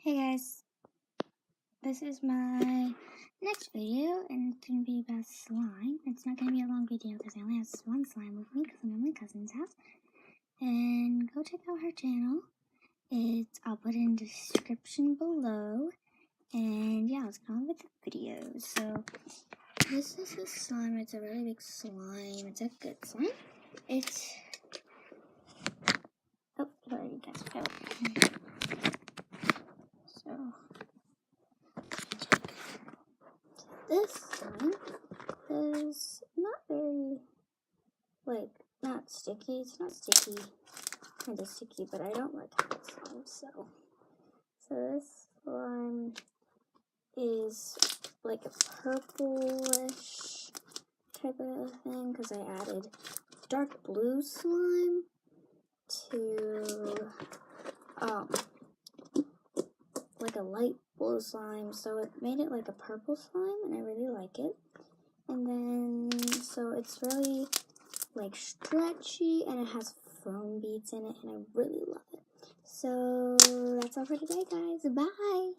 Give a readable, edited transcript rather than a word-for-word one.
Hey guys, this is my next video and it's going to be about slime. It's not going to be a long video because I only have one slime with me because I'm at my cousin's house. And go check out her channel. I'll put it in the description below. And yeah, let's get on with the video. So this is a slime. It's a really big slime. It's a good slime. Oh, sorry you guys fell. So this slime is not very, not sticky. It's not sticky, kind of sticky, but I don't like hot slime, so this slime is like a purplish type of thing, because I added dark blue slime to, like a light blue slime, so it made it like a purple slime, and I really like it. And then, so it's really like stretchy, and it has foam beads in it, and I really love it. So that's all for today, guys. Bye.